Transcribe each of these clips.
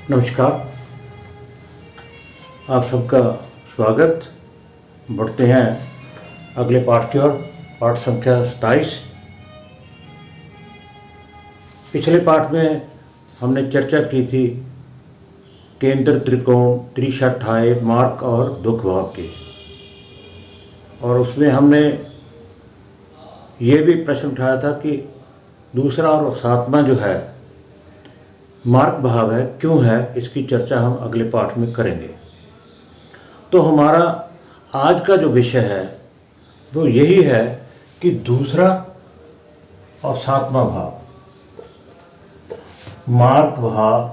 नमस्कार। आप सबका स्वागत। बढ़ते हैं अगले पाठ की ओर। पाठ संख्या 27। पिछले पाठ में हमने चर्चा की थी केंद्र, त्रिकोण, त्रिशठाय, मार्क और दुख भाव की। और उसमें हमने ये भी प्रश्न उठाया था कि दूसरा और सातवां जो है मार्क भाव है, क्यों है, इसकी चर्चा हम अगले पाठ में करेंगे। तो हमारा आज का जो विषय है वो यही है कि दूसरा और सातवां भाव मार्क भाव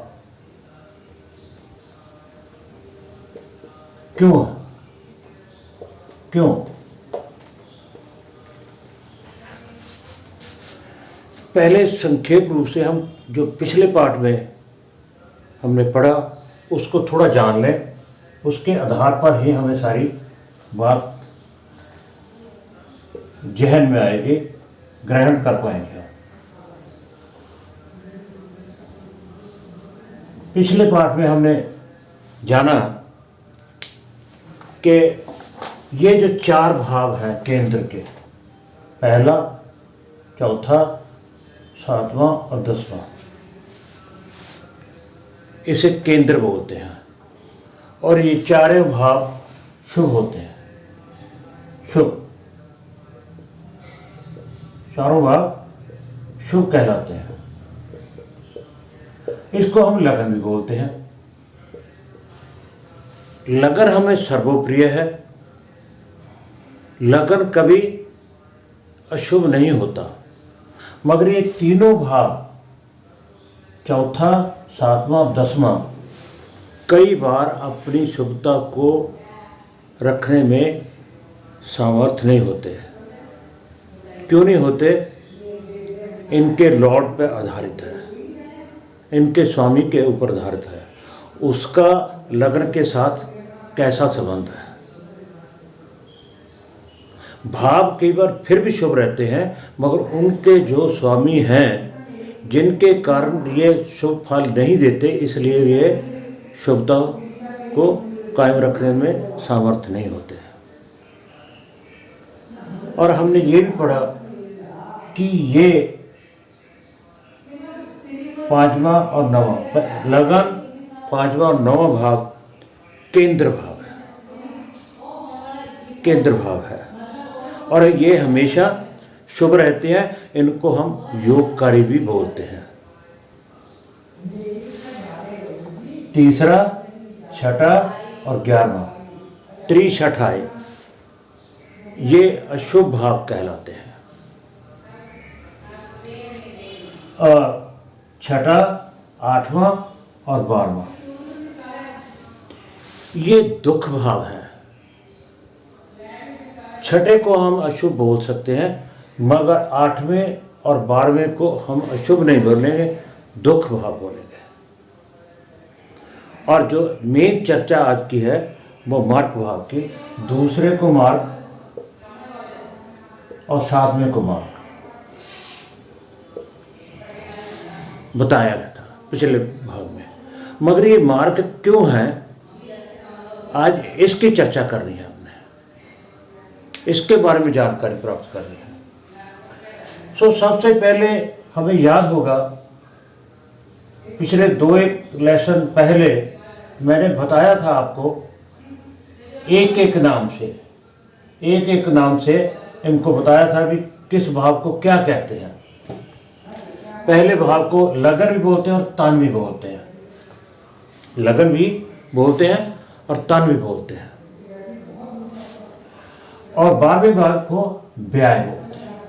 क्यों है, क्यों। पहले संक्षेप रूप से हम जो पिछले पाठ में हमने पढ़ा उसको थोड़ा जान लें, उसके आधार पर ही हमें सारी बात जहन में आएगी, ग्रहण कर पाएंगे। पिछले पाठ में हमने जाना कि ये जो चार भाव हैं केंद्र के, पहला, चौथा, सातवां और 10वां, इसे केंद्र बोलते हैं। और ये चारों भाव शुभ होते हैं, शुभ, चारों भाव शुभ कहलाते हैं। इसको हम लगन भी बोलते हैं। लगन हमें सर्वप्रिय है। लगन कभी अशुभ नहीं होता, मगर ये तीनों भाव, चौथा, सातवां, 10वां, कई बार अपनी शुभता को रखने में सामर्थ्य नहीं होते। क्यों नहीं होते? इनके लॉर्ड पर आधारित है, इनके स्वामी के ऊपर आधारित है, उसका लग्न के साथ कैसा संबंध है। भाव कई बार फिर भी शुभ रहते हैं, मगर उनके जो स्वामी हैं जिनके कारण ये शुभ फल नहीं देते, इसलिए ये शुभता को कायम रखने में सामर्थ्य नहीं होते। और हमने ये भी पढ़ा कि ये पांचवा और नवा, लगन, पांचवा और नवा भाव केंद्र भाव है, केंद्र भाव है। और ये हमेशा शुभ रहते हैं। इनको हम योगकारी भी बोलते हैं। तीसरा, छठा और 11वां, त्रिशठाय, ये अशुभ भाव कहलाते हैं। और छठा, 8वां और 12वां, ये दुख भाव है। छठे को हम अशुभ बोल सकते हैं, मगर 8वें और 12वें को हम अशुभ नहीं बोलेंगे, दुख भाव बोलेंगे। और जो मेन चर्चा आज की है वो मार्क भाव की। दूसरे को मार्क और 7वें को मार्क बताया गया था पिछले भाग में। मगर ये मार्क क्यों है, आज इसकी चर्चा करनी है, इसके बारे में जानकारी प्राप्त करनी है। सबसे पहले हमें याद होगा, पिछले 2-1 लेसन पहले मैंने बताया था आपको, एक एक नाम से इनको बताया था भी किस भाव को क्या कहते हैं। पहले भाव को लगन भी बोलते हैं और तन भी बोलते हैं। लगन भी बोलते हैं और तन भी बोलते हैं। और 12वें भाव को व्यय बोलते हैं।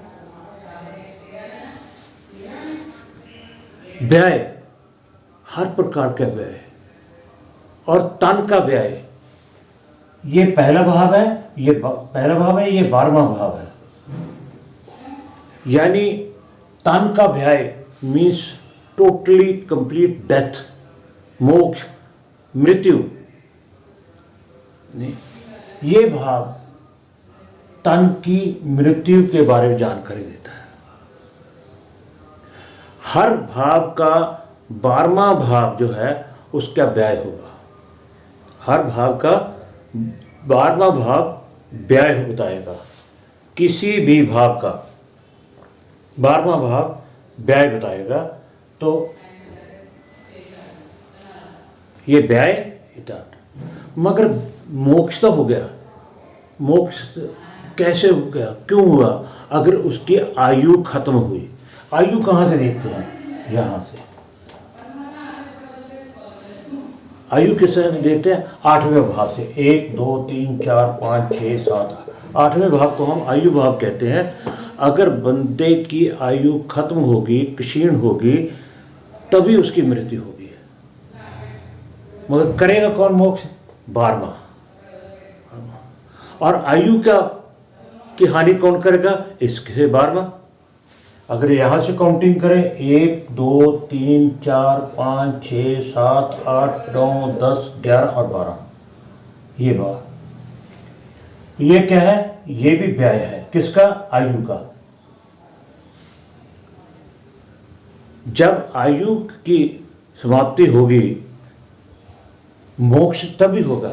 व्यय, हर प्रकार का व्यय। और तन का व्यय, ये पहला भाव है, ये 12वां भाव है। यानी तन का व्यय मीन्स टोटली कंप्लीट डेथ, मोक्ष, मृत्यु। ये भाव तन की मृत्यु के बारे में जानकारी देता है। हर भाव का 12वां भाव जो है उसका व्यय होगा। हर भाव का 12वां भाव व्यय बताएगा। किसी भी भाव का 12वां भाव व्यय बताएगा। तो ये व्यय इतना, मगर मोक्ष तो हो गया। मोक्ष कैसे हो गया, क्यों हुआ? अगर उसकी आयु खत्म हुई। आयु कहाँ से देखते हैं? यहाँ से। आयु किस तरह से देखते हैं? 8वें भाव से। 1 2 3 4 5 6 7 8। 8वें भाव को हम आयु भाव कहते हैं। अगर बंदे की आयु खत्म होगी, क्षीण होगी, तभी उसकी मृत्यु होगी। मगर करेगा कौन मोक्ष? 12वां। और आयु का की हानि कौन करेगा? इससे 12वां। अगर यहाँ से काउंटिंग करें 1 2 3 4 5 6 7 8 9 10 11 और 12, ये 12। ये क्या है? ये भी व्यय है। किसका? आयु का। जब आयु की समाप्ति होगी, मोक्ष तभी होगा,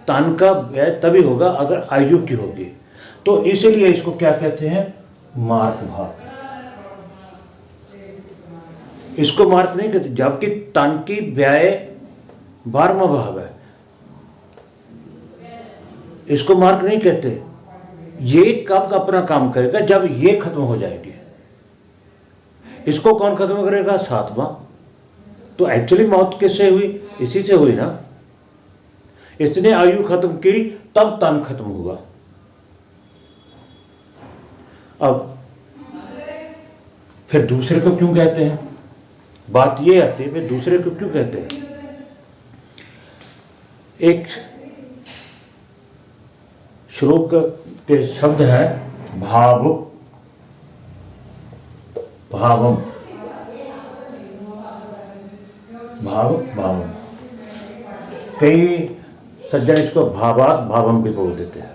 तन का व्यय तभी होगा अगर आयु की होगी। तो इसीलिए इसको क्या कहते हैं? मार्ग भाव। इसको मार्ग नहीं कहते, जबकि तन की व्यय 12वां भाव है। इसको मार्ग नहीं कहते। ये कब अपना काम करेगा? जब ये खत्म हो जाएगी। इसको कौन खत्म करेगा? 7वां। तो एक्चुअली मौत किससे हुई? इसी से हुई ना। इसने आयु खत्म की, तब तन खत्म हुआ। अब फिर दूसरे को क्यों कहते हैं? बात ये आती है, फिर दूसरे को क्यों कहते हैं? एक श्लोक के शब्द है भावुक, भावम, भावुक भावम। कई सज्जन इसको भावात भावम भी बोल देते हैं।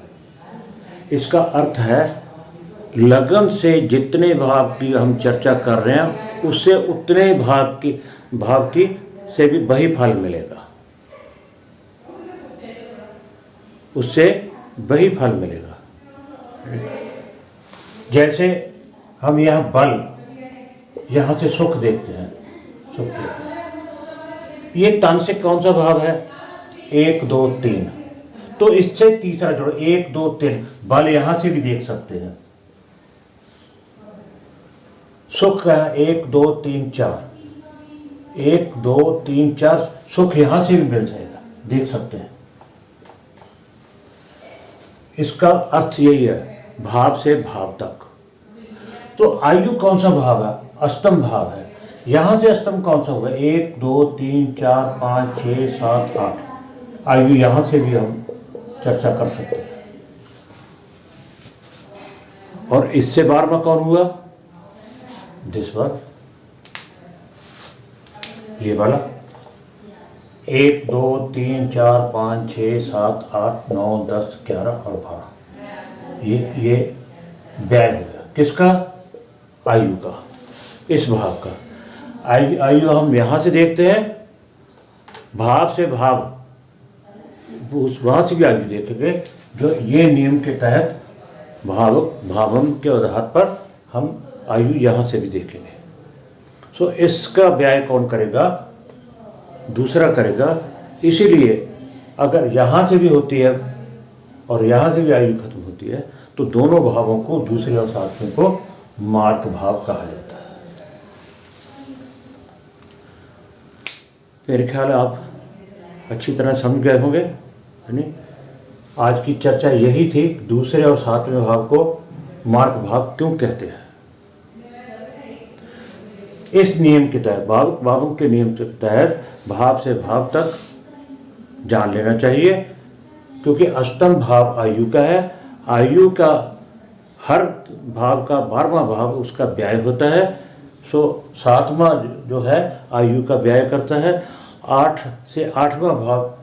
इसका अर्थ है लगन से जितने भाव की हम चर्चा कर रहे हैं, उससे उतने भाव की से भी वही फल मिलेगा। उससे वही फल मिलेगा। जैसे हम यहाँ बल, यहाँ से सुख देखते हैं, सुख देखते हैं। ये तन से कौन सा भाव है? 1 2 3। तो इससे तीसरा जोड़ो, 1 2 3। बल यहाँ से भी देख सकते हैं। सुख है 1 2 3 4। 1 2 3 4। सुख यहां से भी मिल जाएगा, देख सकते हैं। इसका अर्थ यही है, भाव से भाव तक। तो आयु कौन सा भाव है? अष्टम भाव है। यहां से अष्टम कौन सा होगा? 1 2 3 4 5 6 7 8। आयु यहां से भी हम चर्चा कर सकते हैं। और इससे 12वां कौन हुआ? दिस वन, ये वाला। 1 2 3 4 5 6 7 8 9 10 11 और 12। ये व्यय हो गया। किसका? आयु का, इस भाव का। आयु हम यहाँ से देखते हैं, भाव से भाव, उस वहाँ से भी आयु देखेंगे, जो ये नियम के तहत भावम के आधार पर हम आयु यहाँ से भी देखेंगे। सो इसका व्यय कौन करेगा? दूसरा करेगा। इसीलिए अगर यहाँ से भी होती है और यहाँ से भी आयु खत्म होती है, तो दोनों भावों को, दूसरे और सातवें को, मार्ग भाव कहा जाता है। मेरे ख्याल आप अच्छी तरह समझ गए होंगे, है नहीं? आज की चर्चा यही थी, दूसरे और सातवें भाव को मार्ग भाव क्यों कहते हैं। इस नियम के तहत, भावों के नियम के तहत भाव से भाव तक जान लेना चाहिए, क्योंकि अष्टम भाव आयु का है। आयु का हर भाव का 12वां भाव उसका व्यय होता है। सो 7वां जो है आयु का व्यय करता है। 8 से 8वां भाव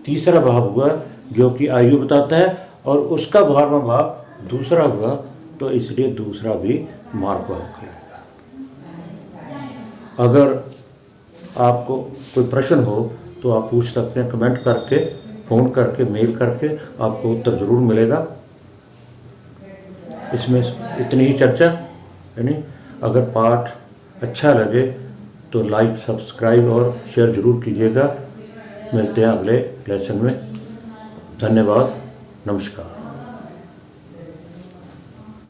तीसरा भाव हुआ जो कि आयु बताता है, और उसका 12वां भाव दूसरा हुआ, तो इसलिए दूसरा भी मार्ग भाव कहलाएगा। अगर आपको कोई प्रश्न हो तो आप पूछ सकते हैं, कमेंट करके, फ़ोन करके, मेल करके, आपको उत्तर ज़रूर मिलेगा। इसमें इतनी ही चर्चा, यानी अगर पाठ अच्छा लगे तो लाइक, सब्सक्राइब और शेयर ज़रूर कीजिएगा। मिलते हैं अगले लेसन में। धन्यवाद, नमस्कार।